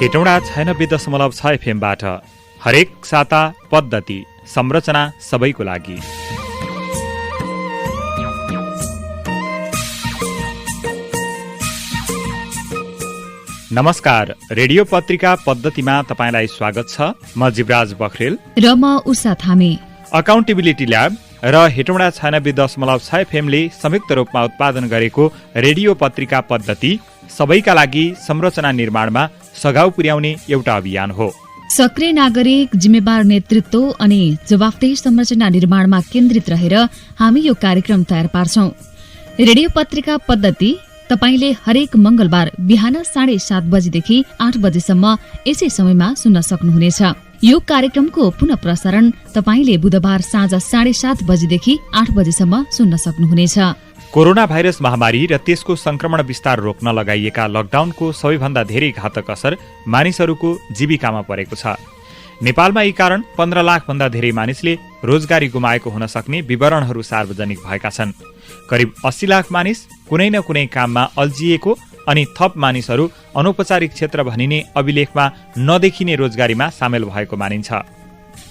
हेटौँडा 96.6 FM-बाट हरेक साता पद्धति संरचना सबैको लागि। नमस्कार, रेडियो पत्रिका पद्धतिमा तपाईलाई स्वागत छ। म जीवराज बखरेल र म उषा थामी। अकाउन्टेबिलिटी ल्याब र हेटौँडा 96.6 FM-ले संयुक्त रूपमा उत्पादन गरेको रेडियो पत्रिका पद्धति सबैका लागि संरचना निर्माणमा सघाउ पुर्याउने एउटा अभियान हो। सक्रिय नागरिक, जिम्मेवार नेतृत्व अनि जवाफदेही संरचना निर्माणमा केन्द्रित रहेर हामी यो कार्यक्रम तयार पार्छौं। रेडियो पत्रिका पद्धति तपाईले हरेक मंगलबार बिहान 7:30 बजेदेखि 8 बजेसम्म यसै समयमा सुन्न सक्नुहुनेछ। यो कार्यक्रमको पुनः प्रसारण तपाईले बुधबार साँझ 7:30 बजेदेखि 8 बजेसम्म सुन्न सक्नुहुनेछ। कोरोना भाइरस महामारी र त्यसको संक्रमण विस्तार रोक्न लगाइएका लकडाउनको सबैभन्दा धेरै घातक असर मानिसहरूको जीविकामा परेको छ। नेपालमा यी कारण 15 लाख भन्दा धेरै मानिसले रोजगारी गुमाएको हुन सक्ने विवरणहरू सार्वजनिक भएका छन्। करिब 80 लाख मानिस कुनै न कुनै काममा अल्झिएको अनि थप मानिसहरू अनौपचारिक क्षेत्र भनिने अभिलेखमा नदेखिने रोजगारीमा सामेल भएको मानिन्छ।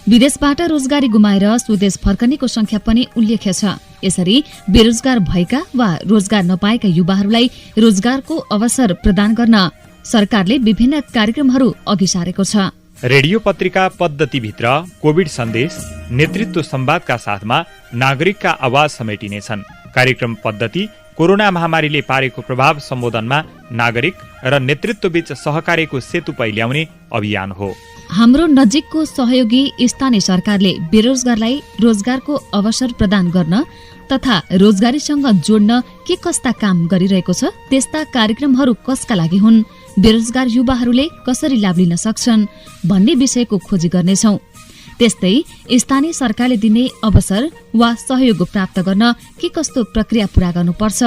विदेशबाट रोजगारी गुमाएर स्वदेश फर्कनेको संख्या पनि उल्लेख्य छ। यसरी बेरोजगार भएका वा रोजगार नपाएका युवाहरूलाई रोजगारको अवसर प्रदान गर्न सरकारले विभिन्न कार्यक्रमहरू अघि सारेको छ। रेडियो पत्रिका पद्धतिभित्र कोभिड सन्देश, नेतृत्व संवादका साथमा नागरिकका आवाज समेटिनेछन्। कार्यक्रम पद्धति कोरोना महामारीले पारेको प्रभाव सम्बोधनमा नागरिक र नेतृत्वबीच सहकार्यको सेतु पहिल्याउने अभियान हो। हाम्रो नजिकको सहयोगी स्थानीय सरकारले बेरोजगारलाई रोजगारको अवसर प्रदान गर्न तथा रोजगारीसँग जोड्न के कस्ता काम गरिरहेको छ, त्यस्ता कार्यक्रमहरू कसका लागि हुन्, बेरोजगार युवाहरूले कसरी लाभ लिन सक्छन् भन्ने विषयको खोजी गर्नेछौं। त्यस्तै स्थानीय सरकारले दिने अवसर वा सहयोग प्राप्त गर्न के कस्तो प्रक्रिया पूरा गर्नुपर्छ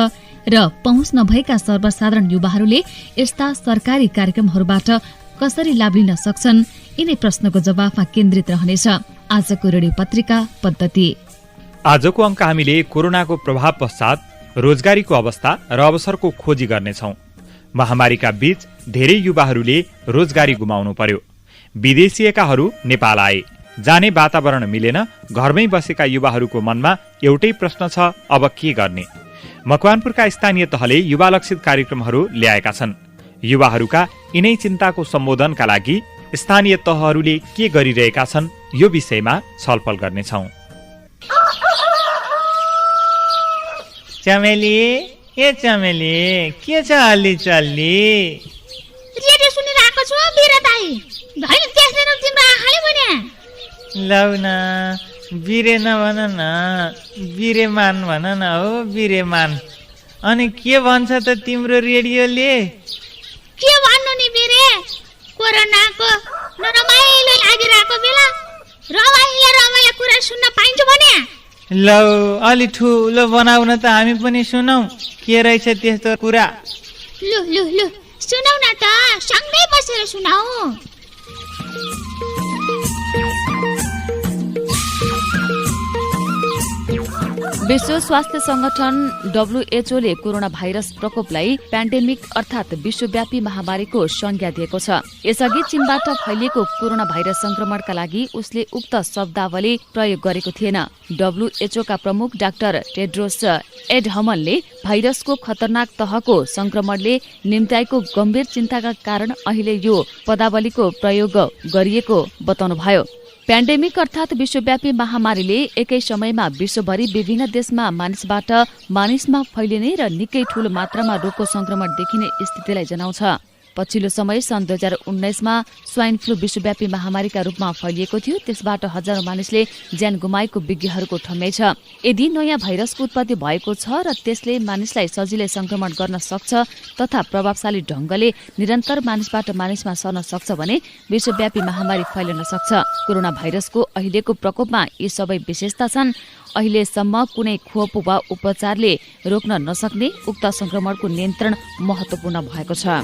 र पहुँच नभएका सर्वसाधारण युवाहरूले यस्ता सरकारी कार्यक्रमहरूबाट कसरी लाभ लिन सक्छन्, यिनै प्रश्नको जवाफमा केन्द्रित रहनेछ आजको रेडियो पत्रिका पद्धति। आजको अङ्क हामीले कोरोनाको प्रभाव पश्चात रोजगारीको अवस्था र अवसरको खोजी गर्नेछौं। महामारीका बीच धेरै युवाहरूले रोजगारी गुमाउनु पर्यो। विदेशिएकाहरू नेपाल आए, जाने वातावरण मिलेन। घरमै बसेका युवाहरूको मनमा एउटै प्रश्न छ, अब के गर्ने? मकवानपुरका स्थानीय तहले युवा लक्षित कार्यक्रमहरू ल्याएका छन्। युवाहरूका यिनै चिन्ताको सम्बोधनका लागि स्थानीय तहहरूले के गरिरहेका छन्, यो विषयमा छलफल गर्नेछौं। चमेली, ए चमेली, के छ अलि चल्ली? रेडियो सुनिरहेको छु बिरे दाइ। हैन त्यसले तिम्रो आँखाले भने लौ न, बिरे नभन न, बिरेमान भन न हो, बिरेमान। अनि के भन्छ त तिम्रो रेडियोले? के भन्नु नि बिरे, कोरोनाको नरमाइलो लागिरहेको बेला रमाइलो कुरा सुन्न पाइन्छ भने लौ अलि ठुलो बनाउ न त, हामी पनि सुनौ के रहेछ त्यस्तो कुरा। लु लु लु सुनौ न त, सँगै बसेर सुनाऊ। विश्व स्वास्थ्य संगठन WHO ले कोरोना भाइरस प्रकोपलाई प्यान्डेमिक अर्थात विश्वव्यापी महामारीको संज्ञा दिएको छ। यसअघि चीनबाट फैलिएको कोरोना भाइरस संक्रमणका लागि उसले उक्त शब्दावली प्रयोग गरेको थिएन। WHO का प्रमुख डाक्टर टेड्रोस एडहमनले भाइरसको खतरनाक तहको संक्रमणले निम्त्याएको गम्भीर चिन्ताका कारण अहिले यो पदावलीको प्रयोग गरिएको बताउनुभयो। प्यान्डेमिक अर्थात विश्वव्यापी महामारीले एकै समयमा विश्वभरि विभिन्न देशमा मानिसबाट मानिसमा फैलिने र निकै ठूलो मात्रामा रोगको संक्रमण देखिने स्थितिलाई जनाउँछ। पछिल्लो समय सन् 2019मा स्वाइन फ्लू विश्वव्यापी महामारीका रूपमा फैलिएको थियो। त्यसबाट हजारौं मानिसले ज्यान गुमाएको विज्ञहरूको ठम्याइ छ। यदि नयाँ भाइरसको उत्पत्ति भएको छ र त्यसले मानिसलाई सजिलै संक्रमण गर्न सक्छ तथा प्रभावशाली ढंगले निरन्तर मानिसबाट मानिसमा सर्न सक्छ भने विश्वव्यापी महामारी फैलन सक्छ। कोरोना भाइरसको अहिलेको प्रकोपमा यी सबै विशेषता छन्। अहिलेसम्म कुनै खोप वा उपचारले रोक्न नसक्ने उक्त संक्रमणको नियन्त्रण महत्त्वपूर्ण भएको छ।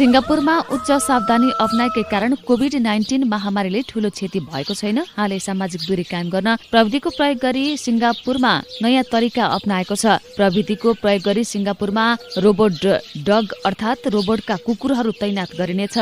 सिङ्गापुरमा उच्च सावधानी अपनाएकै कारण कोभिड-19 महामारीले ठूलो क्षति भएको छैन। हालै सामाजिक दूरी कायम गर्न प्रविधिको प्रयोग गरी सिङ्गापुरमा नयाँ तरिका अपनाएको छ। प्रविधिको प्रयोग गरी सिङ्गापुरमा रोबोट डग अर्थात् रोबोटका कुकुरहरू तैनात गरिनेछ।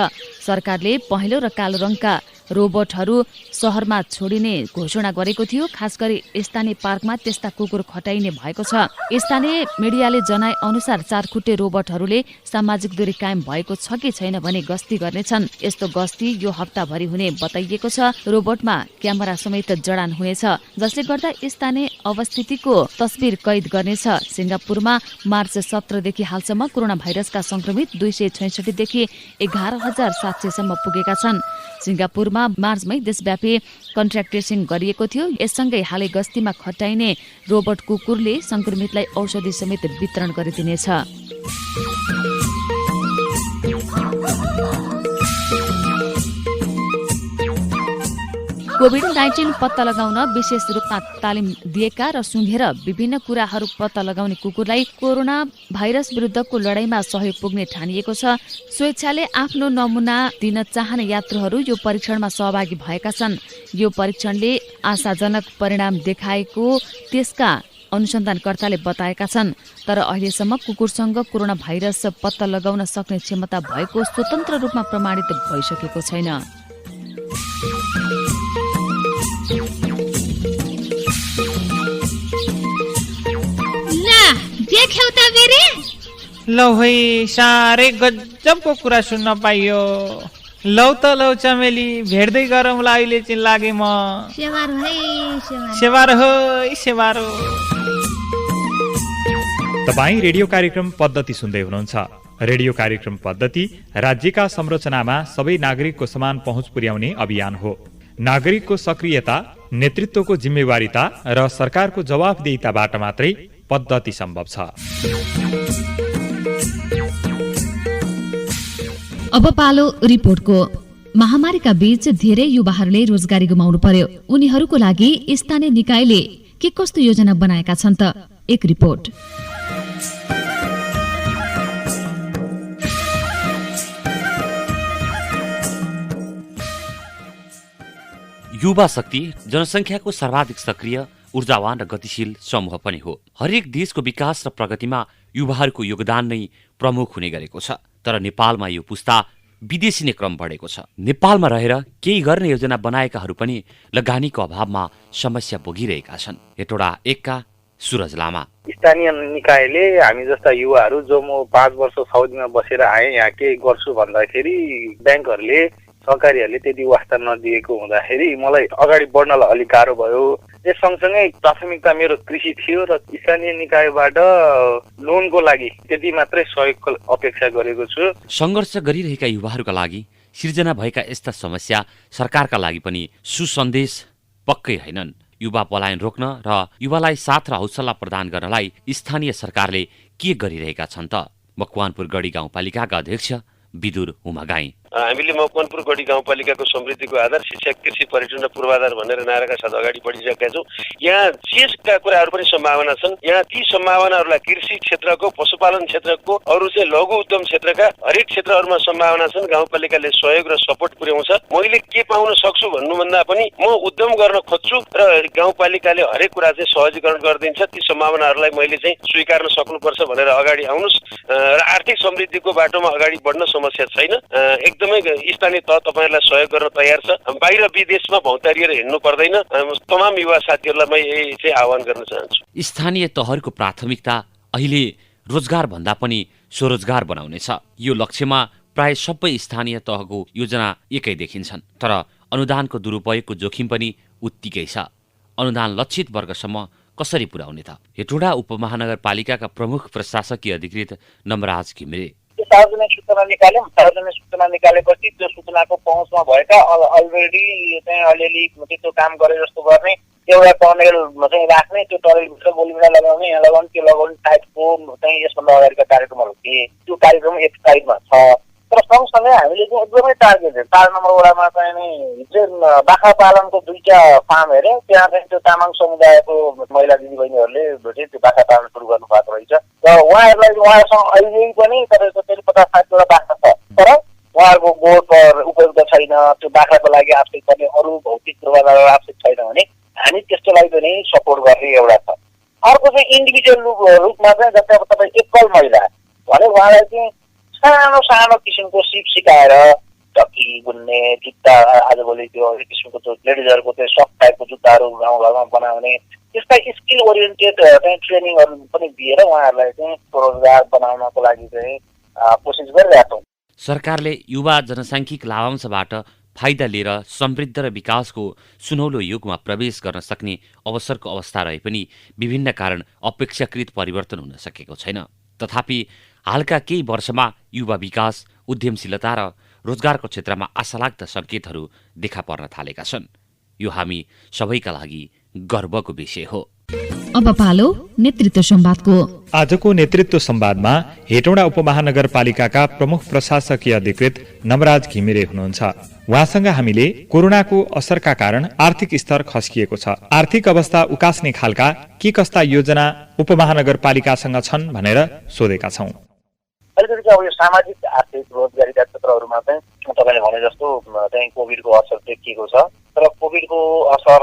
सरकारले पहेँलो र कालो रङका रोबोटहरू शहरमा छोडिने घोषणा गरेको थियो। खास गरी स्थानीय पार्कमा त्यस्ता कुकुर खटाइने भएको छ। स्थानीय मिडियाले जनाए अनुसार 4 खुट्टे रोबोटहरूले सामाजिक दूरी कायम भएको छ कि छैन भने गस्ती गर्नेछन्। यस्तो गस्ती यो हप्ताभरि हुने बताइएको छ। रोबोटमा क्यामेरा समेत जडान हुनेछ, जसले गर्दा स्थानीय अवस्थितिको तस्बिर कैद गर्नेछ। सिङ्गापुरमा मार्च 17 देखि हालसम्म कोरोना भाइरसका संक्रमित 266 देखि 11,700 सम्म पुगेका छन्। सिङ्गापुरमा मार्चमै देशव्यापी कन्ट्र्याक्ट ट्रेसिङ गरिएको थियो। यससँगै हालै गस्तीमा खटाइने रोबोट कुकुरले संक्रमितलाई औषधि समेत वितरण गरिदिनेछ। कोभिड-19 पत्ता लगाउन विशेष रूपमा तालिम दिएका र सुँघेर विभिन्न कुराहरू पत्ता लगाउने कुकुरलाई कोरोना भाइरस विरुद्धको लडाईँमा सहयोग पुग्ने ठानिएको छ। स्वेच्छाले आफ्नो नमुना दिन चाहने यात्रुहरू यो परीक्षणमा सहभागी भएका छन्। यो परीक्षणले आशाजनक परिणाम देखाएको त्यसका अनुसन्धानकर्ताले बताएका छन्। तर अहिलेसम्म कुकुरसँग कोरोना भाइरस पत्ता लगाउन सक्ने क्षमता भएको स्वतन्त्र रूपमा प्रमाणित भइसकेको छैन। देख्यौ त बिरे? लौ है, साह्रै गजबको कुरा सुन्न पाइयो। लौ त लौ चमेली, भेट्दै गरौँ ला, अहिले चाहिँ लागे म। सेवारो है, सेवारो है, सेवारो। तपाईँ रेडियो कार्यक्रम पद्धति सुन्दै हुनुहुन्छ। रेडियो कार्यक्रम पद्धति राज्यका संरचनामा सबै नागरिकको समान पहुँच पुर्याउने अभियान हो। नागरिकको सक्रियता, नेतृत्वको जिम्मेवारीता र सरकारको जवाफदेहिताबाट मात्रै पद्धति सम्भव छ। अब पालो रिपोर्टको। महामारीका बीच धेरै युवाहरूले रोजगारी गुमाउनु पर्यो। उनीहरूको लागि स्थानीय निकायले के कस्तो योजना बनाएका छन् त? एक रिपोर्ट। युवा शक्ति जनसङ्ख्याको सर्वाधिक सक्रिय, ऊर्जावान र गतिशील समूह पनि हो। हरेक देशको विकास र प्रगतिमा युवाहरूको योगदान नै प्रमुख हुने गरेको छ। तर नेपालमा यो पुस्ता विदेशी नै क्रम बढेको छ। नेपालमा रहेर केही गर्ने योजना बनाएकाहरू पनि लगानीको अभावमा समस्या भोगिरहेका छन्। हेटौडा 1 का सुरज लामा। स्थानीय निकायले हामी जस्ता युवाहरू जो म 5 वर्ष साउदीमा बसेर आएँ, यहाँ केही गर्छु भन्दाखेरि ब्याङ्कहरूले, सहकारीहरूले त्यति वास्ता नदिएको हुँदाखेरि मलाई अगाडि बढ्नलाई अलिक गाह्रो भयो। यस सँगसँगै प्राथमिकता मेरो कृषि थियो र स्थानीय निकायबाट लोनको लागि त्यति मात्रै सहयोगको अपेक्षा गरेको छु। सङ्घर्ष गरिरहेका युवाहरूका लागि सिर्जना भएका यस्ता समस्या सरकारका लागि पनि सुसन्देश पक्कै होइनन्। युवा पलायन रोक्न र युवालाई साथ र हौसला प्रदान गर्नलाई स्थानीय सरकारले के गरिरहेका छन् त? मकवानपुर गढी गाउँपालिकाका अध्यक्ष विदुर उमागाई। हामीले मकवानपुर गढी गाउँपालिकाको समृद्धिको आधार शिक्षा, कृषि, पर्यटन र पूर्वाधार भनेर नाराका साथ अगाडि बढिसकेका छौँ। यहाँ शेषका कुराहरू पनि सम्भावना छन्। यहाँ ती सम्भावनाहरूलाई कृषि क्षेत्रको, पशुपालन क्षेत्रको, अरू चाहिँ लघु उद्यम क्षेत्रका हरेक क्षेत्रहरूमा सम्भावना छन्। गाउँपालिकाले सहयोग र सपोर्ट पुर्याउँछ। मैले के पाउन सक्छु भन्नुभन्दा पनि म उद्यम गर्न खोज्छु र गाउँपालिकाले हरेक कुरा चाहिँ सहजीकरण गरिदिन्छ। ती सम्भावनाहरूलाई मैले चाहिँ स्वीकार्न सक्नुपर्छ भनेर अगाडि आउनुहोस् र आर्थिक समृद्धिको बाटोमा अगाडि बढ्न समस्या छैन। एकदमै स्थानीय तह तपाईँहरूलाई सहयोग गर्न तयार छ। बाहिर विदेशमा भौतारिएर हिँड्नु पर्दैन। तमाम युवा साथीहरूलाई म यही चाहिँ आह्वान गर्न चाहन्छु। स्थानीय तहहरूको प्राथमिकता अहिले रोजगार भन्दा पनि स्वरोजगार बनाउने छ। यो लक्ष्यमा प्राय सबै स्थानीय तहको योजना एकै देखिन्छन्। तर अनुदानको दुरुपयोगको जोखिम पनि उत्तिकै छ। अनुदान लक्षित वर्गसम्म कसरी पुर्याउने त? हेटौडा उपमहानगरपालिकाका प्रमुख प्रशासकीय अधिकृत नमराज घिमिरे। सार्वजनिक सूचना निकाल्यौँ। सार्वजनिक सूचना निकालेपछि त्यो सूचनाको पहुँचमा भएका अलरेडी चाहिँ अलिअलि त्यो काम गरे जस्तो गर्ने एउटा टनेल चाहिँ राख्ने, त्यो टनेलभित्र गोलीबिना लगाउने, यहाँ लगाउने, त्यो लगाउने टाइपको चाहिँ यसभन्दा अगाडिका कार्यक्रमहरू थिए। त्यो कार्यक्रम एक साइडमा छ। तर सँगसँगै हामीले चाहिँ एकदमै टार्गेटेड 4 नम्बर वडामा चाहिँ बाख्रा पालनको 2टा फार्म हेऱ्यौँ। त्यहाँ चाहिँ त्यो तामाङ समुदायको महिला दिदीबहिनीहरूले चाहिँ त्यो बाख्रा पालन सुरु गर्नु भएको रहेछ र उहाँहरूसँग अहिले पनि तपाईँको 50-60 वटा बाख्रा छ। तर उहाँहरूको गोठ उपयुक्त छैन, त्यो बाख्राको लागि आवश्यक पर्ने अरू भौतिक पूर्वाधार आवश्यक छैन भने हामी त्यस्तोलाई पनि सपोर्ट गर्ने एउटा छ। अर्को चाहिँ इन्डिभिजुअल रूपमा चाहिँ जस्तै अब तपाईँ एकल महिला भने उहाँलाई चाहिँ सानो सानो किसिमको सिप सिकाएर टक्की बुन्ने, जुत्ता आजभोलि त्यो किसिमको त्यो लेडिजहरूको त्यो सफ्ट टाइपको जुत्ताहरू गाउँघरमा बनाउने त्यस्ता स्किल ओरिएन्टेड चाहिँ ट्रेनिङहरू पनि दिएर उहाँहरूलाई चाहिँ स्वरोजगार बनाउनको लागि चाहिँ कोसिस गरिरहेका छौँ। सरकारले युवा जनसाङ्ख्यिक लाभांशबाट फाइदा लिएर समृद्ध र विकासको सुनौलो युगमा प्रवेश गर्न सक्ने अवसरको अवस्था रहे पनि विभिन्न कारण अपेक्षाकृत परिवर्तन हुन सकेको छैन। तथापि हालका केही वर्षमा युवा विकास, उद्यमशीलता र रोजगारको क्षेत्रमा आशालाग्दा सङ्केतहरू देखा पर्न थालेका छन्। यो हामी सबैका लागि गर्वको विषय हो। अब पालो नेतृत्व संवादको। आजको नेतृत्व संवादमा हेटौँडा उपमहानगरपालिकाका प्रमुख प्रशासकीय अधिकृत नमराज घिमिरे हुनुहुन्छ। उहाँसँग हामीले कोरोनाको असरका कारण आर्थिक स्तर खस्किएको छ, आर्थिक अवस्था उकास्ने खालका के कस्ता योजना उपमहानगरपालिकासँग छन् भनेर सोधेका छौँ। अलिकति अब यो सामाजिक आर्थिक रोजगारीका क्षेत्रहरूमा चाहिँ तपाईँले भने जस्तो चाहिँ कोभिडको असर देखिएको छ, तर कोभिडको असर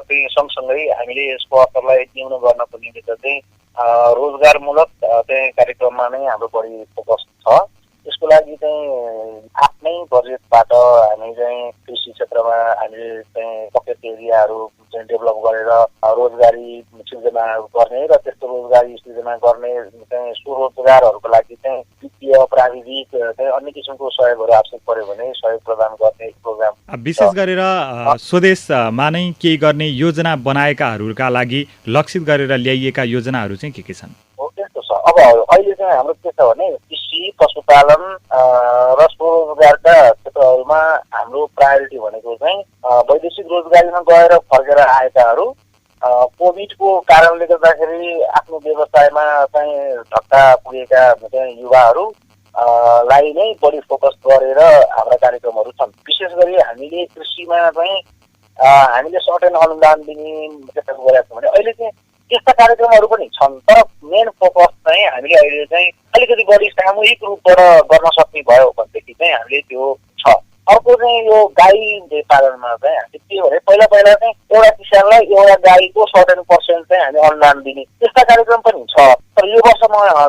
चाहिँ सँगसँगै हामीले यसको असरलाई न्यून गर्नको निमित्त चाहिँ रोजगारमूलक चाहिँ कार्यक्रममा नै हाम्रो बढी फोकस छ। यसको लागि चाहिँ आफ्नै बजेटबाट हामी चाहिँ कृषि क्षेत्रमा हामीले चाहिँ पकेट एरियाहरू चाहिँ डेभलप गरेर रोजगारी सृजना गर्ने र त्यस्तो रोजगारी सृजना गर्ने चाहिँ स्वरोजगारहरूको लागि चाहिँ वित्तीय प्राविधिक चाहिँ अन्य किसिमको सहयोगहरू आवश्यक पर्यो भने सहयोग प्रदान गर्ने प्रोग्राम विशेष गरेर स्वदेशमा नै केही गर्ने योजना बनाएकाहरूका लागि लक्षित गरेर ल्याइएका योजनाहरू चाहिँ के छन्? त्यस्तो छ। अब अहिले चाहिँ हाम्रो के छ भने कृषि, पशुपालन र स्वरोजगारका क्षेत्रहरूमा हाम्रो प्रायोरिटी भनेको चाहिँ वैदेशिक रोजगारीमा गएर फर्केर आएकाहरू, कोभिडको कारणले गर्दाखेरि आफ्नो व्यवसायमा चाहिँ धक्का पुगेका चाहिँ युवाहरू लाई नै बढी फोकस गरेर हाम्रा कार्यक्रमहरू छन्। विशेष गरी हामीले कृषिमा चाहिँ हामीले सर्टेन अनुदान दिने त्यस्तो गरेका छौँ भने अहिले चाहिँ त्यस्ता कार्यक्रमहरू पनि छन्, तर मेन फोकस चाहिँ हामीले अहिले चाहिँ अलिकति बढी सामूहिक रूपबाट गर्न सक्ने भयो भनेदेखि चाहिँ हामीले त्यो छ। अर्को चाहिँ यो गाई पालनमा चाहिँ हामीले के भने पहिला चाहिँ एउटा किसानलाई एउटा गाईको सर्टेन पर्सेन्ट चाहिँ हामी अनुदान दिने त्यस्ता कार्यक्रम पनि छ। तर यो वर्ष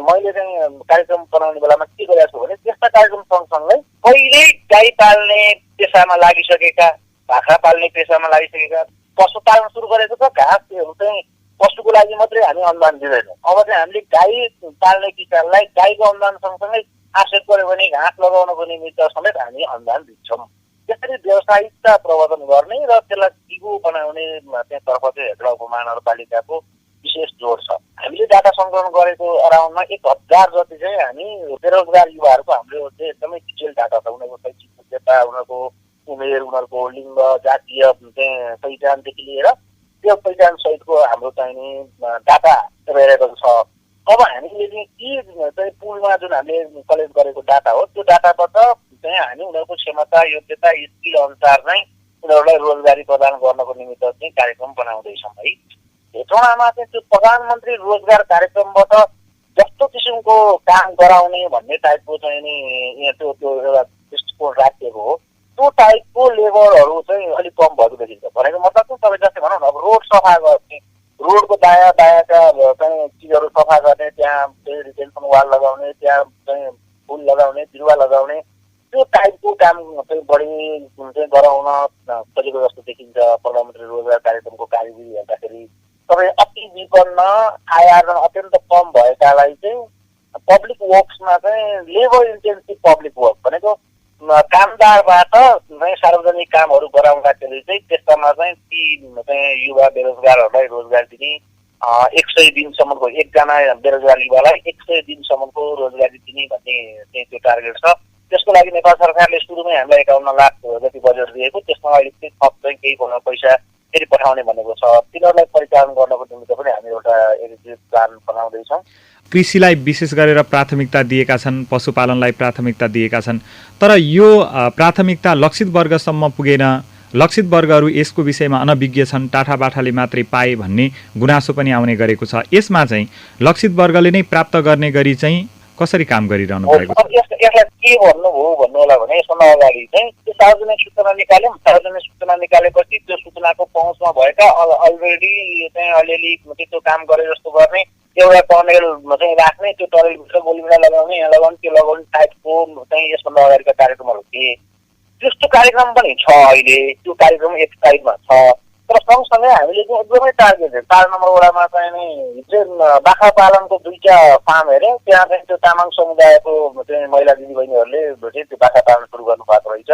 मैले चाहिँ कार्यक्रम बनाउने बेलामा के गरेको छु भने त्यस्ता कार्यक्रम सँगसँगै पहिले गाई पाल्ने पेसामा लागिसकेका, बाख्रा पाल्ने पेसामा लागिसकेका, पशुपालन सुरु गरेको छ, घाँसहरू चाहिँ पशुको लागि मात्रै हामी अनुदान दिँदैनौँ। अब चाहिँ हामीले गाई पाल्ने किसानलाई गाईको अनुदान सँगसँगै आवश्यक पर्यो भने घाँस लगाउनको निमित्त समेत हामी अनुदान दिन्छौँ। त्यसरी व्यावसायिकता प्रवर्धन गर्ने र त्यसलाई दिगो बनाउने तर्फ चाहिँ हेटौडा उपमहानगरपालिकाको विशेष जोड छ। हामीले डाटा सङ्कलन गरेको अराउन्डमा 1000 जति चाहिँ हामी बेरोजगार युवाहरूको हाम्रो चाहिँ एकदमै डिटेल डाटा छ। उनीहरूको शैक्षिक योग्यता, उनीहरूको उमेर, उनीहरूको लिङ्ग, जातीय चाहिँ पहिचानदेखि लिएर त्यो पहिचान सहितको हाम्रो चाहिने डाटा रहेको छ। अब हामीले चाहिँ के चाहिँ पुलमा जुन हामीले कलेक्ट गरेको डाटा हो त्यो डाटाबाट चाहिँ हामी उनीहरूको क्षमता, योग्यता, स्किल अनुसार चाहिँ उनीहरूलाई रोजगारी प्रदान गर्नको निमित्त चाहिँ कार्यक्रम बनाउँदैछौँ है। हेटौडामा चाहिँ त्यो प्रधानमन्त्री रोजगार कार्यक्रमबाट जस्तो किसिमको काम गराउने भन्ने टाइपको चाहिँ नि यहाँ त्यो एउटा दृष्टिकोण राखिएको हो। त्यो टाइपको लेबरहरू चाहिँ अलिक कम भएको देखिन्छ। भनेको मतलब चाहिँ तपाईँ जस्तै भनौँ न, अब रोड सफा गर्ने, रोडको दायाँ बायाँका चाहिँ चिजहरू सफा गर्ने, त्यहाँ चाहिँ रिटेन्सन वाल लगाउने, त्यहाँ चाहिँ फुल लगाउने, बिरुवा लगाउने, त्यो टाइपको काम चाहिँ बढी चाहिँ गराउन खोजेको जस्तो देखिन्छ। प्रधानमन्त्री रोजगार कार्यक्रमको कार्यविधि हेर्दाखेरि तपाईँ अति विपन्न, आय आर्जन अत्यन्त कम भएकालाई चाहिँ पब्लिक वर्क्समा चाहिँ लेबर इन्टेन्सिभ पब्लिक वर्क भनेको कामदारबाट चाहिँ सार्वजनिक कामहरू गराउँदाखेरि चाहिँ त्यस्तामा चाहिँ ती चाहिँ युवा बेरोजगारहरूलाई रोजगार दिने 100 दिनसम्मको, एकजना बेरोजगार युवालाई 100 दिनसम्मको रोजगारी दिने भन्ने चाहिँ त्यो टार्गेट छ। त्यसको लागि नेपाल सरकारले सुरुमै हामीलाई 51 लाख जति बजेट दिएको, त्यसमा अहिले चाहिँ थप चाहिँ केही पैसा फेरि पठाउने भनेको छ। तिनीहरूलाई परिचालन गर्नको निमित्त पनि हामी एउटा एग्जिक्युटिभ प्लान बनाउँदैछौँ। कृषिलाई विशेष गरेर प्राथमिकता दिएका छन्, पशुपालनलाई प्राथमिकता दिएका छन्, तर यो प्राथमिकता लक्षित वर्गसम्म पुगेन। लक्षित वर्गहरू यसको विषयमा अनभिज्ञ छन्, टाठाबाठाले मात्रै पाए भन्ने गुनासो पनि आउने गरेको छ। यसमा चाहिँ लक्षित वर्गले नै प्राप्त गर्ने गरी चाहिँ कसरी काम गरिरहनु हो। भएको? अब यसलाई के भन्नुभयो भन्नु होला भने यसभन्दा अगाडि चाहिँ त्यो सार्वजनिक सूचना निकाल्यौँ। सार्वजनिक सूचना निकालेपछि त्यो सूचनाको पहुँचमा भएका अलरेडी चाहिँ अलिअलि त्यो काम गरे जस्तो गर्ने एउटा टनेल चाहिँ राख्ने, त्यो टनेलभित्र गोलीबिना लगाउने, यहाँ लगाउने, त्यो लगाउने टाइपको चाहिँ यसभन्दा अगाडिका कार्यक्रमहरू थिए। त्यस्तो कार्यक्रम पनि छ अहिले, त्यो कार्यक्रम एक साइडमा छ। तर सँगसँगै हामीले चाहिँ एकदमै टार्गेटेड 4 नम्बर वडामा चाहिँ हिजो बाख्रा पालनको 2टा फार्म हेऱ्यौँ। त्यहाँ चाहिँ त्यो तामाङ समुदायको चाहिँ महिला दिदीबहिनीहरूले चाहिँ त्यो बाख्रा पालन सुरु गर्नु भएको रहेछ।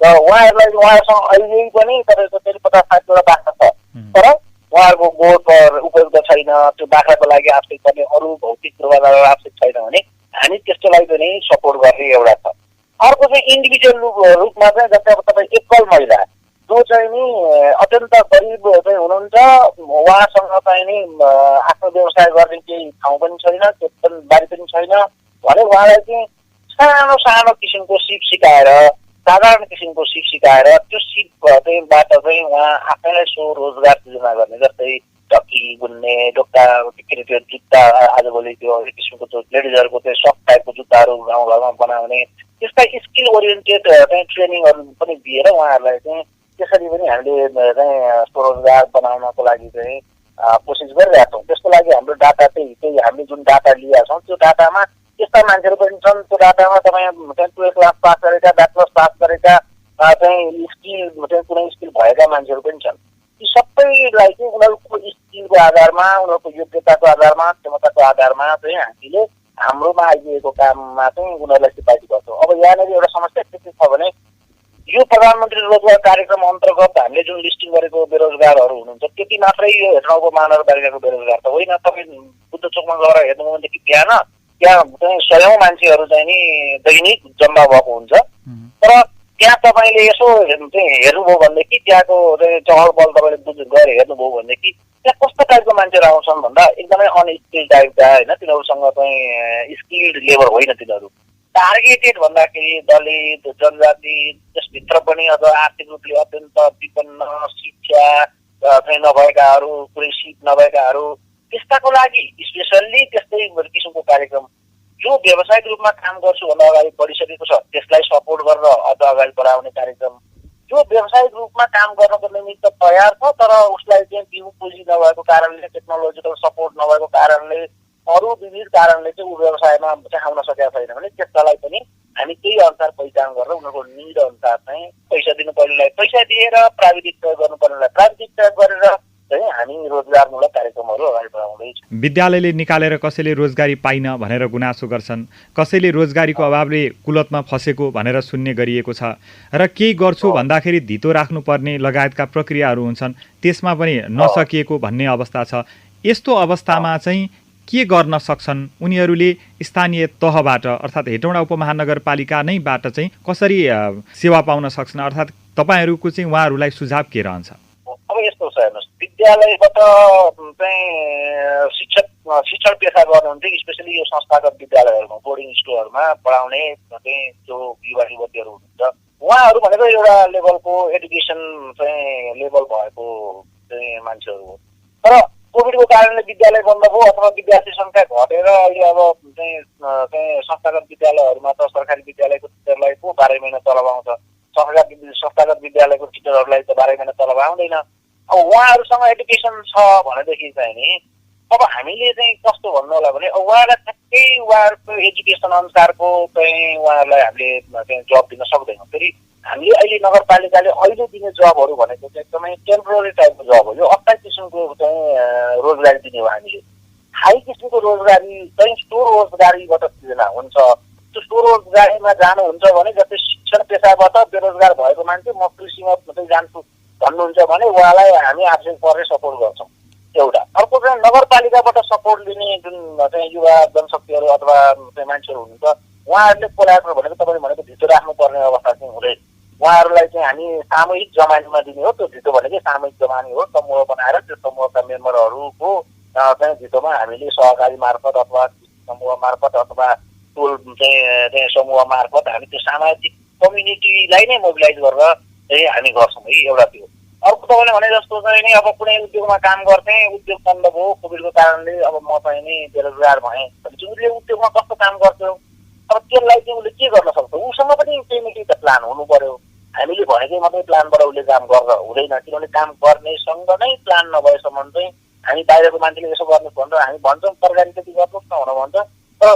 र उहाँहरूसँग अहिले पनि तपाईँको 50-60 बाख्रा छ, तर उहाँहरूको गोठ उपयुक्त छैन, त्यो बाख्राको लागि आवश्यक पर्ने अरू भौतिक पूर्वाधार आवश्यक छैन भने हामी त्यसकोलाई पनि सपोर्ट गर्ने एउटा छ। अर्को चाहिँ इन्डिभिजुअल रूपमा चाहिँ जस्तै अब तपाईँ एकल महिला जो चाहिँ नि अत्यन्त गरिब चाहिँ हुनुहुन्छ, उहाँसँग चाहिँ नि आफ्नो व्यवसाय गर्ने केही ठाउँ पनि छैन, त्यो पनि बारी पनि छैन भने उहाँलाई चाहिँ सानो सानो किसिमको सिप सिकाएर, साधारण किसिमको सिप सिकाएर त्यो सिपबाट चाहिँ उहाँ आफैलाई स्वरोजगार सृजना गर्ने, जस्तै टक्की बुन्ने, डोक्टा के अरे त्यो जुत्ता आजभोलि त्यो एक किसिमको त्यो लेडिजहरूको त्यो सफ्ट टाइपको जुत्ताहरू गाउँघरमा बनाउने, त्यस्ता स्किल ओरिएन्टेड चाहिँ ट्रेनिङहरू पनि दिएर उहाँहरूलाई चाहिँ त्यसरी पनि हामीले चाहिँ स्वरोजगार बनाउनको लागि चाहिँ कोसिस गरिरहेका छौँ। त्यसको लागि हाम्रो डाटा त्यही हामीले जुन डाटा लिएका छौँ त्यो डाटामा त्यस्ता मान्छेहरू पनि छन्। त्यो डाटामा तपाईँ 12 क्लास पास गरेका, ब्याचलर्स पास गरेका चाहिँ स्किल चाहिँ कुनै स्किल भएका मान्छेहरू पनि छन्। ती सबैलाई चाहिँ उनीहरूको स्किलको आधारमा, उनीहरूको योग्यताको आधारमा, क्षमताको आधारमा चाहिँ हामीले हाम्रोमा आइदिएको काममा चाहिँ उनीहरूलाई सिपाही गर्छौँ। अब यहाँनिर एउटा समस्या के छ भने यो प्रधानमन्त्री रोजगार कार्यक्रम अन्तर्गत हामीले जुन लिस्टिङ गरेको बेरोजगारहरू हुनुहुन्छ त्यति मात्रै यो हेटौँडा उपमहानगरपालिकाको बेरोजगार त होइन। तपाईँ बुद्ध चोकमा गएर हेर्नु भनेदेखि त्यहाँ चाहिँ 100औं मान्छेहरू चाहिँ नि दैनिक जम्मा भएको हुन्छ। तर त्यहाँ तपाईँले यसो हेर्नुभयो भनेदेखि त्यहाँको चाहिँ चहल पहल तपाईँले गएर हेर्नुभयो भनेदेखि त्यहाँ कस्तो टाइपको मान्छेहरू आउँछन् भन्दा एकदमै अनस्किल्ड टाइपका होइन, तिनीहरूसँग चाहिँ स्किल्ड लेबर होइन। तिनीहरू टार्गेटेड भन्दाखेरि दलित, जनजाति, त्यसभित्र पनि अथवा आर्थिक रूपले अत्यन्त विपन्न, शिक्षा चाहिँ नभएकाहरू, कुनै सिप नभएकाहरू, त्यस्ताको लागि स्पेसल्ली त्यस्तै किसिमको कार्यक्रम जो व्यावसायिक रूपमा काम गर्छु भन्दा अगाडि बढिसकेको छ त्यसलाई सपोर्ट गरेर अझ अगाडि बढाउने कार्यक्रम, जो व्यावसायिक रूपमा काम गर्नको निमित्त तयार छ तर उसलाई चाहिँ बिउ पुँजी नभएको कारणले, टेक्नोलोजिकल सपोर्ट नभएको कारणले, अरू विविध कारणले चाहिँ ऊ व्यवसायमा चाहिँ आउन सकेका छैन भने त्यसलाई पनि हामी त्यही अनुसार पहिचान गरेर उनीहरूको निड अनुसार चाहिँ पैसा दिनुपर्नेलाई पैसा दिएर, प्राविधिक प्रयोग गर्नुपर्नेलाई प्राविधिक प्रयोग गरेर चाहिँ हामी रोजगारमूलक कार्यक्रमहरू अगाडि बढाउँदैछौँ। विद्यालयले निकालेर कसैले रोजगारी पाइन भनेर गुनासो गर्छन्, कसैले रोजगारीको अभावले कुलतमा फसेको भनेर सुन्ने गरिएको छ र केही गर्छु भन्दाखेरि धितो राख्नुपर्ने लगायतका प्रक्रियाहरू हुन्छन्, त्यसमा पनि नसकिएको भन्ने अवस्था छ। यस्तो अवस्थामा चाहिँ के गर्न सक्छन् उनीहरूले? स्थानीय तहबाट अर्थात् हेटौँडा उपमहानगरपालिका नैबाट चाहिँ कसरी सेवा पाउन सक्छन्? अर्थात् तपाईँहरूको चाहिँ उहाँहरूलाई सुझाव के रहन्छ? अब यस्तो छ हेर्नुहोस्, विद्यालयबाट चाहिँ शिक्षण पेसा गर्नुहुन्थ्यो, स्पेसली यो संस्थागत विद्यालयहरूमा, बोर्डिङ स्कुलहरूमा पढाउने चाहिँ जो युवा युवतीहरू हुनुहुन्छ उहाँहरू भनेको एउटा लेभलको एडुकेसन चाहिँ लेभल भएको चाहिँ मान्छेहरू हो। तर कोभिडको कारणले विद्यालय बन्द भयो अथवा विद्यार्थी सङ्ख्या घटेर अहिले अब चाहिँ संस्थागत विद्यालयहरूमा त सरकारी विद्यालयको टिचरलाई को 12 महिना तलब आउँछ, संस्थागत विद्यालयको टिचरहरूलाई त 12 महिना तलब आउँदैन। अब उहाँहरूसँग एडुकेसन छ भनेदेखि चाहिँ नि अब हामीले चाहिँ कस्तो भन्नु होला भने उहाँलाई ठ्याक्कै उहाँहरूको एजुकेसन अनुसारको चाहिँ उहाँहरूलाई हामीले चाहिँ जब दिन सक्दैनौँ। फेरि हामीले अहिले नगरपालिकाले अहिले दिने जबहरू भनेको चाहिँ एकदमै टेम्पोररी टाइपको जब हो। यो 28 किसिमको चाहिँ रोजगारी दिने हो हामीले। हाई किसिमको रोजगारी चाहिँ स्टोर रोजगारीबाट सृजना हुन्छ। त्यो स्टोर रोजगारीमा जानुहुन्छ भने जस्तै शिक्षण पेसाबाट बेरोजगार भएको मान्छे म कृषिमा मात्रै जान्छु भन्नुहुन्छ भने उहाँलाई हामी आवश्यक पर्ने सपोर्ट गर्छौँ एउटा। अर्को चाहिँ नगरपालिकाबाट सपोर्ट लिने जुन चाहिँ युवा जनशक्तिहरू अथवा चाहिँ मान्छेहरू हुनुहुन्छ उहाँहरूले कोलाबोरेट भनेको तपाईँले भनेको धितो राख्नुपर्ने अवस्था चाहिँ हुँदैन। उहाँहरूलाई चाहिँ हामी सामूहिक जमानीमा दिने हो। त्यो धितो भनेकै सामूहिक जमानी हो। समूह बनाएर त्यो समूहका मेम्बरहरूको चाहिँ धितोमा हामीले सहकारी मार्फत अथवा समूह मार्फत अथवा टोल चाहिँ समूह मार्फत हामी त्यो सामाजिक कम्युनिटीलाई नै मोबिलाइज गरेर चाहिँ हामी गर्छौँ है एउटा त्यो। अर्को तपाईँले भने जस्तो चाहिँ नि अब कुनै उद्योगमा काम गर्थेँ, उद्योग बन्द भयो कोभिडको कारणले, अब म चाहिँ नि बेरोजगार भएँ भनेपछि उसले उद्योगमा कस्तो काम गर्थ्यो, अब त्यसलाई चाहिँ उसले के गर्न सक्छ, उसँग पनि केही न केही त प्लान हुनु पर्यो। हामीले भनेकै मात्रै प्लानबाट उसले काम गरेर हुँदैन, किनभने काम गर्नेसँग नै प्लान नभएसम्म चाहिँ हामी बाहिरको मान्छेले यसो गर्नुहोस् भनेर हामी भन्छौँ तरकारी खेती गर्नुहोस् न भनेर भन्छ, तर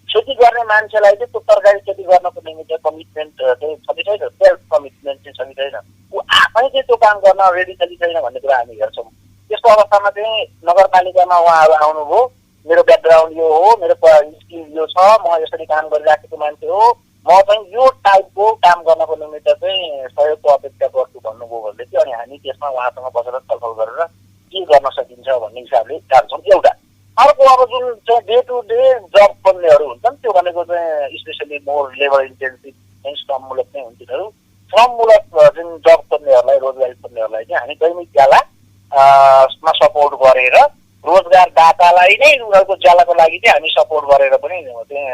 खेती गर्ने मान्छेलाई चाहिँ त्यो तरकारी खेती गर्नको निमित्त कमिटमेन्ट चाहिँ छ कि छैन, सेल्फ कमिटमेन्ट चाहिँ छ कि छैन, ऊ आफै चाहिँ त्यो काम गर्न रेडी छ कि छैन भन्ने कुरा हामी हेर्छौँ। त्यस्तो अवस्थामा चाहिँ नगरपालिकामा उहाँहरू आउनुभयो, मेरो ब्याकग्राउन्ड यो हो, मेरो स्किल यो छ, म यसरी काम गरिराखेको मान्छे हो, म चाहिँ यो टाइपको काम गर्नको निमित्त चाहिँ सहयोगको अपेक्षा गर्छु भन्नुभयो भनेदेखि अनि हामी त्यसमा उहाँसँग बसेर छलफल गरेर के गर्न सकिन्छ भन्ने हिसाबले जान्छौँ एउटा। अर्को अब जुन चाहिँ डे टु डे जब खोज्नेहरू हुन्छन् त्यो भनेको चाहिँ स्पेसली मोर लेबर इन्टेन्सिभ चाहिँ श्रममूलक नै हुन्छ तिनीहरू। श्रममूलक जुन जब खोज्नेहरूलाई, रोजगारी खोज्नेहरूलाई चाहिँ हामी दैनिक ज्यालामा सपोर्ट गरेर रोजगारदातालाई नै उनीहरूको ज्यालाको लागि चाहिँ हामी सपोर्ट गरेर पनि चाहिँ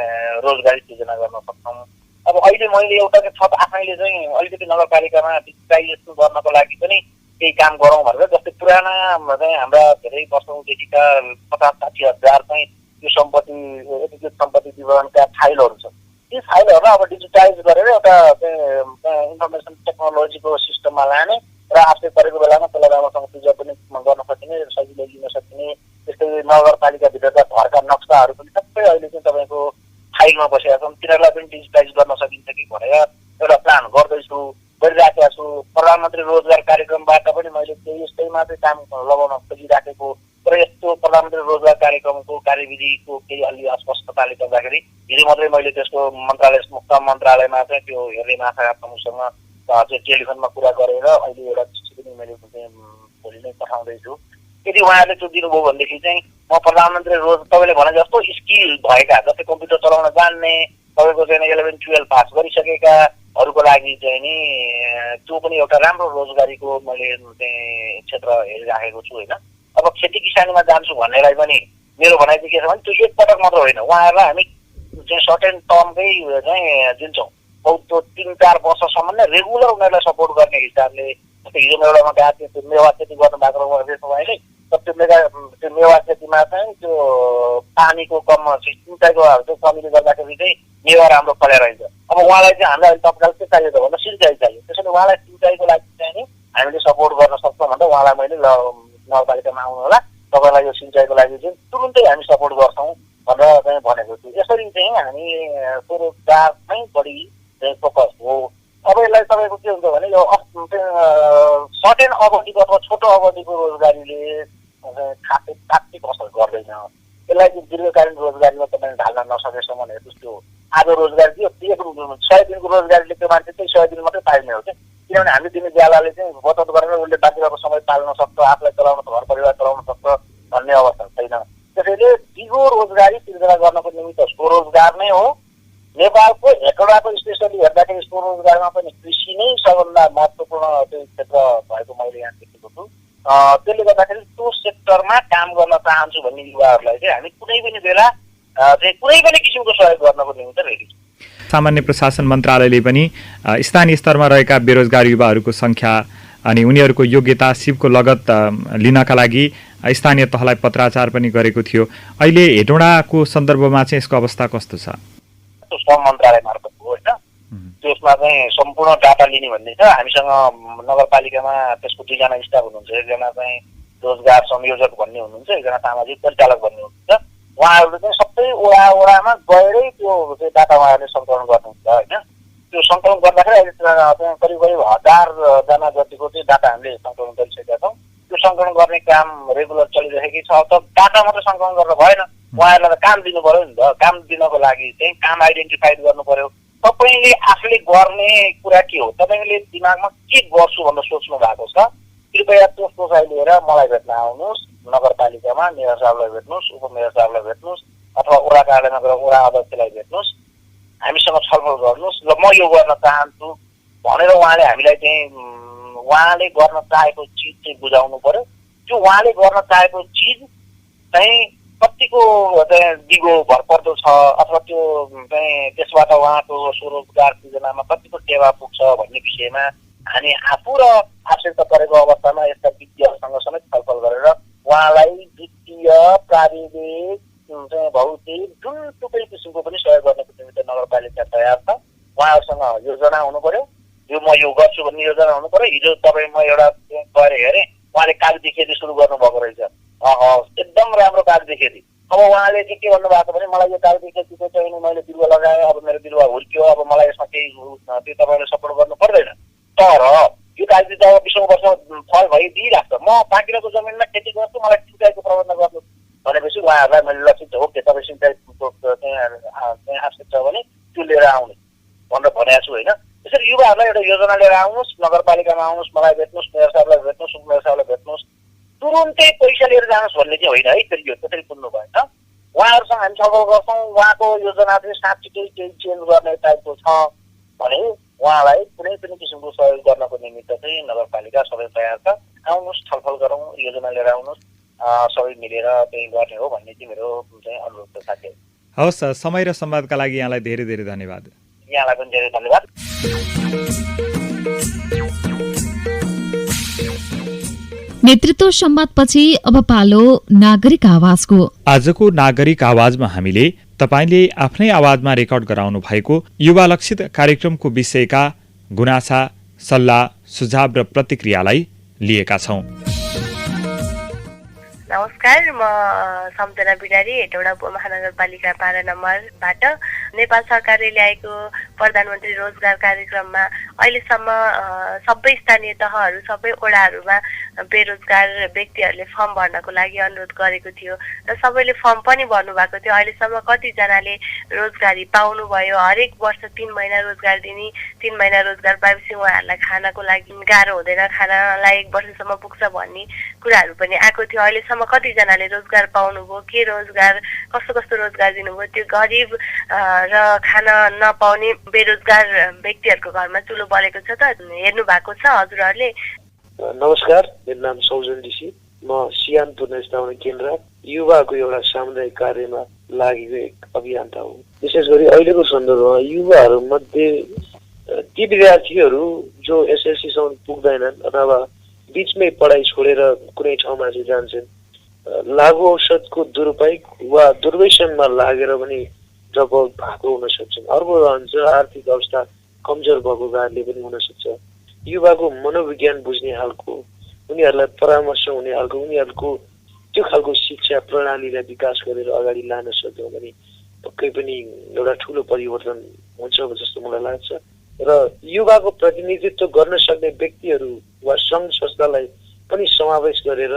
रोजगारी सृजना गर्न सक्छौँ। अब अहिले मैले एउटा थप आफैले चाहिँ अलिकति नगरपालिकामा डिजिटाइजेसन गर्नको लागि पनि केही काम गरौँ भनेर, जस्तै पुराना चाहिँ हाम्रा धेरै वर्षौँदेखिका 50-60 हजार चाहिँ यो सम्पत्ति एकीकृत सम्पत्ति विवरणका फाइलहरू छन्, ती फाइलहरूलाई अब डिजिटाइज गरेर एउटा इन्फर्मेसन टेक्नोलोजीको सिस्टममा लाने र आफूले परेको बेलामा त्यसलाई राम्रोसँग प्रिजर्भ पनि गर्न सकिने, सजिलै लिन सकिने। त्यस्तै नगरपालिकाभित्रका घरका नक्साहरू पनि सबै अहिले चाहिँ तपाईँको फाइलमा बसेका छन्, तिनीहरूलाई पनि डिजिटाइज गर्न सकिन्छ कि भनेर एउटा प्लान गरिरहेको छु। प्रधानमन्त्री रोजगार कार्यक्रमबाट पनि मैले यस्तैमा चाहिँ काम लगाउन खोजिराखेको, तर यस्तो प्रधानमन्त्री रोजगार कार्यक्रमको कार्यविधिको केही अलि अस्पष्टताले गर्दाखेरि हिजो मात्रै मैले त्यसको मन्त्रालयमा चाहिँ त्यो हेर्ने माछा समूहसँग चाहिँ टेलिफोनमा कुरा गरेर अहिले एउटा चिठी पनि मैले भोलि नै पठाउँदैछु। यदि उहाँहरूले त्यो दिनुभयो भनेदेखि चाहिँ म प्रधानमन्त्री तपाईँले भने जस्तो स्किल भएका, जस्तै कम्प्युटर चलाउन जान्ने, तपाईँको चाहिँ 11-12 पास गरिसकेकाहरूको लागि चाहिँ नि त्यो पनि एउटा राम्रो रोजगारीको मैले चाहिँ क्षेत्र हेरिराखेको छु होइन। अब खेती किसानीमा जान्छु भन्नेलाई पनि मेरो भनाइ चाहिँ के छ भने त्यो एकपटक मात्र होइन, उहाँहरूलाई हामी चाहिँ सर्ट एन्ड टर्मकै चाहिँ दिन्छौँ, त्यो 3-4 वर्षसम्म नै रेगुलर उनीहरूलाई सपोर्ट गर्ने हिसाबले। जस्तै हिजो मेवामा गएको थियो, त्यो मेवा खेती गर्नु भएको रहेछ तपाईँले, तर त्यो मेवा खेतीमा चाहिँ त्यो पानीको कम सिँचाइको त्यो कमीले गर्दाखेरि चाहिँ मेवा राम्रो फलेर रहेछ। अब उहाँलाई चाहिँ हामीलाई तत्काल के चाहियो त भन्दा सिँचाइ चाहियो, त्यसैले उहाँलाई सिँचाइको लागि चाहिँ नि हामीले सपोर्ट गर्न सक्छौँ भनेर उहाँलाई मैले नगरपालिकामा आउनु होला, तपाईँलाई यो सिँचाइको लागि चाहिँ तुरुन्तै हामी सपोर्ट गर्छौँ भनेर चाहिँ भनेको छु। यसरी चाहिँ हामी स्वरोजगारमै बढी चाहिँ फोकस हो। अब यसलाई तपाईँको के हुन्छ भने यो सर्टेन अवधिको अथवा छोटो अवधिको रोजगारीले खासै तात्विक असर गर्दैन। यसलाई चाहिँ दीर्घकालीन रोजगारीमा तपाईँले ढाल्न नसकेसम्म हेर्नुहोस्, त्यो आज रोजगारी दियो 100 दिनको रोजगारीले त्यो मान्छे चाहिँ 100 दिन मात्रै पाइने हो क्या, किनभने हामीले दिने ज्यालाले चाहिँ बचत गरेर उसले बाँकी रहेको समय पाल्न सक्छ, आफूलाई चलाउन, घर परिवार चलाउन सक्छ भन्ने अवस्था छैन। त्यसैले दिगो रोजगारी सिर्जना गर्नको निमित्त स्वरोजगार नै हो। नेपालको हेटौडाको स्पेसली हेर्दाखेरि स्वरोजगारमा पनि कृषि नै सबभन्दा महत्त्वपूर्ण क्षेत्र भएको मैले यहाँ देखेको छु। त्यसले गर्दाखेरि त्यो सेक्टरमा काम गर्न चाहन्छु भन्ने युवाहरूलाई चाहिँ हामी कुनै पनि बेला चाहिँ कुनै पनि किसिमको सहयोग गर्नको निमित्त रेडी छौँ। सामान्य प्रशासन मन्त्रालयले पनि स्थानीय स्तरमा रहेका बेरोजगार युवाहरूको सङ्ख्या अनि उनीहरूको योग्यता सिपको लगत लिनका लागि स्थानीय तहलाई पत्राचार पनि गरेको थियो। अहिले हेटौडाको सन्दर्भमा चाहिँ यसको अवस्था कस्तो छ? श्रम मन्त्रालय मार्फत हो होइन, त्यसमा चाहिँ सम्पूर्ण डाटा लिने भन्ने छ। हामीसँग नगरपालिकामा त्यसको 2 जना स्टाफ हुनुहुन्छ, एकजना चाहिँ रोजगार संयोजक भन्ने हुनुहुन्छ, एकजना सामाजिक परिचालक भन्ने हुनुहुन्छ। उहाँहरूले चाहिँ सबै वडामा गएरै त्यो चाहिँ डाटा उहाँहरूले सङ्कलन गर्नुहुन्छ होइन। त्यो सङ्कलन गर्दाखेरि अहिले करिब 1000 जतिको चाहिँ डाटा हामीले सङ्कलन गरिसकेका छौँ। त्यो सङ्कलन गर्ने काम रेगुलर चलिरहेकै छ। त डाटा मात्रै सङ्कलन गरेर भएन, उहाँहरूलाई त काम दिनु पऱ्यो नि त। काम दिनको लागि चाहिँ काम आइडेन्टिफाई गर्नु पऱ्यो। तपाईँले आफूले गर्ने कुरा के हो, तपाईँले दिमागमा के गर्छु भनेर सोच्नु भएको छ, कृपया त्यो सोचाइ लिएर मलाई भेट्न आउनुहोस्। नगरपालिकामा मेयर साहबलाई भेट्नुहोस्, उपमेयर साहबलाई भेट्नुहोस्, अथवा वडा कार्यालयमा गएर वडा अध्यक्षलाई भेट्नुहोस्, हामीसँग छलफल गर्नुहोस्। ल म यो गर्न चाहन्छु भनेर उहाँले हामीलाई चाहिँ उहाँले गर्न चाहेको चिज चाहिँ बुझाउनु पऱ्यो। त्यो उहाँले गर्न चाहेको चिज चाहिँ कतिको चाहिँ दिगो भरपर्दो छ अथवा त्यो चाहिँ त्यसबाट उहाँको स्वरोजगार सृजनामा कतिको टेवा पुग्छ भन्ने विषयमा हामी आफू र आवश्यकता परेको अवस्थामा यस्ता विज्ञहरूसँग समेत छलफल गरेर उहाँलाई वित्तीय प्राविधिक भौतिक जुनसुकै किसिमको पनि सहयोग गर्नको निमित्त नगरपालिका तयार छ। उहाँहरूसँग योजना हुनु पर्यो, म यो गर्छु भन्ने योजना हुनु पर्यो। हिजो तपाईँ म एउटा गएर हेरेँ, उहाँले कागजी खेती सुरु गर्नुभएको रहेछ। एकदम राम्रो कागजी खेती। अब उहाँले चाहिँ के भन्नुभएको भने मलाई यो कागजी खेतीको चाहिँ मैले बिरुवा लगाएँ, अब मेरो बिरुवा हुर्क्यो, अब मलाई यसमा केही त्यो तपाईँले सपोर्ट गर्नु पर्दैन। तर यो कागजी त अब 20औं वर्ष फल भइदिइरहेको छ, म बाँकीको जमिनमा खेती गर्छु, मलाई सिँचाइको प्रबन्ध गर्नु भनेपछि उहाँहरूलाई मैले लक्षित ओके तपाईँ सिँचाइको चाहिँ आवश्यक छ भने त्यो लिएर आउने भनेर भनेको छु होइन। त्यसरी युवाहरूलाई एउटा योजना लिएर आउनुहोस्, नगरपालिकामा आउनुहोस्, मलाई भेट्नुहोस्, मेयर साहबलाई भेट्नुहोस्, उपमेयर साहबलाई भेट्नुहोस्, तुरुन्तै पैसा लिएर जानुहोस् भन्ने चाहिँ होइन है। फेरि यो त्यसरी बुझ्नु भएन। उहाँहरूसँग हामी छलफल गर्छौँ, उहाँको योजना चाहिँ साँच्चीकै केही चेन्ज गर्ने टाइपको छ भने उहाँलाई कुनै पनि किसिमको सहयोग गर्नको निमित्त चाहिँ नगरपालिका सबै तयार छ। आउनुहोस्, छलफल गरौँ, योजना लिएर आउनुहोस्, सबै मिलेर त्यही गर्ने हो भन्ने चाहिँ मेरो चाहिँ अनुरोध छ साथी। हवस्, समय र संवादका लागि यहाँलाई धेरै धेरै धन्यवाद। यहाँलाई पनि धेरै धन्यवाद। नेतृत्व संवादपछि अब पालो नागरिक आवाजको। आजको नागरिक आवाजमा हामीले तपाईले आफ्नै आवाजमा रेकर्ड गराउनु भएको युवा लक्षित कार्यक्रमको विषयका गुनासा, सल्लाह, सुझाव र प्रतिक्रियालाई लिएका छौं। नमस्कार, म सम्झना बिडारी, हेटौडा महानगरपालिका 5 नम्बरबाट। नेपाल सरकारले ल्याएको प्रधानमन्त्री रोजगार कार्यक्रममा अहिलेसम्म सबै स्थानीय तहहरू, सबै वडाहरूमा बेरोजगार व्यक्तिहरूले फर्म भर्नको लागि अनुरोध गरेको थियो र सबैले फर्म पनि भर्नुभएको थियो। अहिलेसम्म कतिजनाले रोजगारी पाउनुभयो। हरेक वर्ष 3 महिना रोजगार दिने, 3 महिना रोजगार पाएपछि उहाँहरूलाई खानको लागि गाह्रो हुँदैन, खानालाई 1 वर्षसम्म पुग्छ भन्ने कुराहरू पनि आएको थियो। अहिलेसम्म कतिजनाले रोजगार पाउनुभयो, के रोजगार, कस्तो कस्तो रोजगार दिनुभयो, त्यो गरिब र खान नपाउने बेरोजगार व्यक्तिहरूको घरमा चुलो बलेको छ त, हेर्नु भएको छ हजुरहरूले? नमस्कार, मेरो नाम सौजन ऋषि, म सियान पुनर्स्थापना केन्द्र युवाको एउटा सामुदायिक कार्यमा लागेको एक अभियन्ता हुँ। विशेष गरी अहिलेको सन्दर्भमा युवाहरूमध्ये ती विद्यार्थीहरू जो एसएलसीसम्म पुग्दैनन् अथवा बिचमै पढाइ छोडेर कुनै ठाउँमा चाहिँ जान्छन्, लागु औषधको दुरुपयोग वा दुर्व्यसनमा लागेर पनि ड्रप आउट भएको हुन सक्छन्। अर्को रहन्छ आर्थिक अवस्था कमजोर भएको कारणले पनि हुन सक्छ। युवाको मनोविज्ञान बुझ्ने खालको, उनीहरूलाई परामर्श हुने खालको, उनीहरूको त्यो खालको शिक्षा प्रणालीलाई विकास गरेर अगाडि लान सक्यौँ भने पक्कै पनि एउटा ठुलो परिवर्तन हुन्छ जस्तो मलाई लाग्छ। र युवाको प्रतिनिधित्व गर्न सक्ने व्यक्तिहरू वा सङ्घ संस्थालाई पनि समावेश गरेर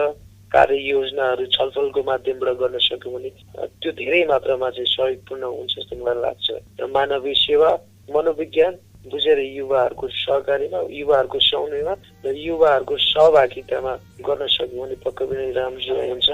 कार्य योजनाहरू छलफलको माध्यमबाट गर्न सक्यौँ भने त्यो धेरै मात्रामा चाहिँ सहयोगपूर्ण हुन्छ जस्तो मलाई लाग्छ। र मानवीय सेवा, मनोविज्ञान बुझेर युवाहरूको सहकार्यमा, युवाहरूको समन्वयमा र युवाहरूको सहभागितामा गर्न सक्यौँ भने पक्कै पनि राम्रो हुन्छ।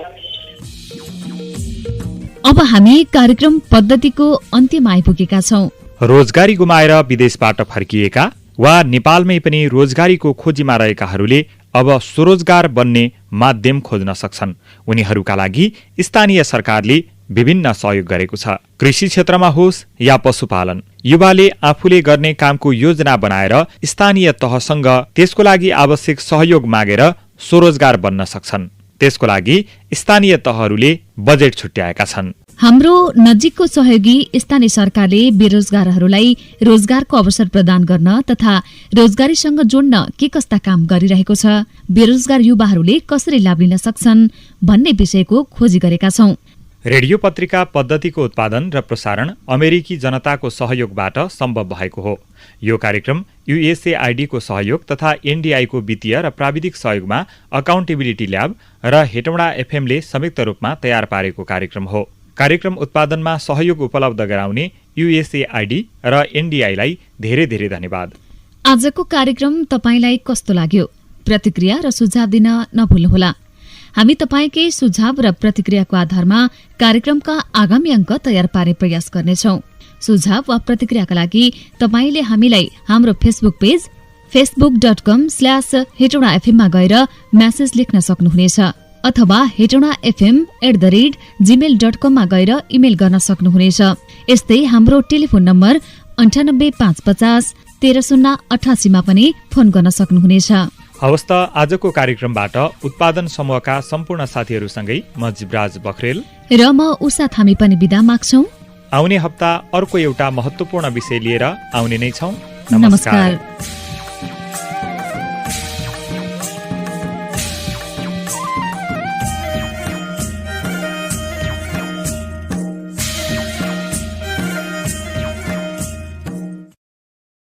अब हामी कार्यक्रम पद्धतिको अन्त्यमा आइपुगेका छौं। रोजगारी गुमाएर विदेशबाट फर्किएका वा नेपालमै पनि रोजगारीको खोजीमा रहेकाहरूले अब स्वरोजगार बन्ने माध्यम खोज्न सक्छन्। उनीहरूका लागि स्थानीय सरकारले विभिन्न सहयोग गरेको छ। कृषि क्षेत्रमा होस् या पशुपालन, युवाले आफूले गर्ने कामको योजना बनाएर स्थानीय तहसँग त्यसको लागि आवश्यक सहयोग मागेर स्वरोजगार बन्न सक्छन्। त्यसको लागि स्थानीय तहहरूले बजेट छुट्याएका छन्। हाम्रो नजिकको सहयोगी स्थानीय सरकारले बेरोजगारहरूलाई रोजगारको अवसर प्रदान गर्न तथा रोजगारीसँग जोड्न के कस्ता काम गरिरहेको छ, बेरोजगार युवाहरूले कसरी लाभ लिन सक्छन् भन्ने विषयको खोजी गरेका छौं। रेडियो पत्रिका पद्धतिको उत्पादन र प्रसारण अमेरिकी जनताको सहयोगबाट सम्भव भएको हो। यो कार्यक्रम USAID को सहयोग तथा NDI को वित्तीय र प्राविधिक सहयोगमा अकाउन्टेबिलिटी ल्याब र हेटौडा FM ले संयुक्त रूपमा तयार पारेको कार्यक्रम हो। कार्यक्रम उत्पादनमा सहयोग उपलब्ध गराउने USAID र NDI लाई धेरै धेरै धन्यवाद। आजको कार्यक्रम तपाईलाई कस्तो लाग्यो? प्रतिक्रिया र सुझाव दिन नभुल्नुहोला। हामी तपाईकै सुझाव र प्रतिक्रियाको आधारमा कार्यक्रमका आगामी अङ्क तयार पार्ने प्रयास गर्नेछौं। सुझाव वा प्रतिक्रियाका लागि तपाईले हामीलाई हाम्रो फेसबुक पेज facebook.com/हेटौडा मा गएर मेसेज लेख्न सक्नुहुनेछ अथवा hetauda@gmail.com मा गएर इमेल गर्न सक्नुहुनेछ। यस्तै हाम्रो टेलिफोन नम्बर 98 550 1388 मा पनि फोन गर्न सक्नुहुनेछ। हवस् त आजको कार्यक्रमबाट उत्पादन समूहका सम्पूर्ण साथीहरूसँगै म जीवराज बखरेल र म उषा थामी पनि बिदा माग्छौं। आउने हप्ता अर्को एउटा महत्त्वपूर्ण विषय लिएर आउने नै छौं। नमस्कार।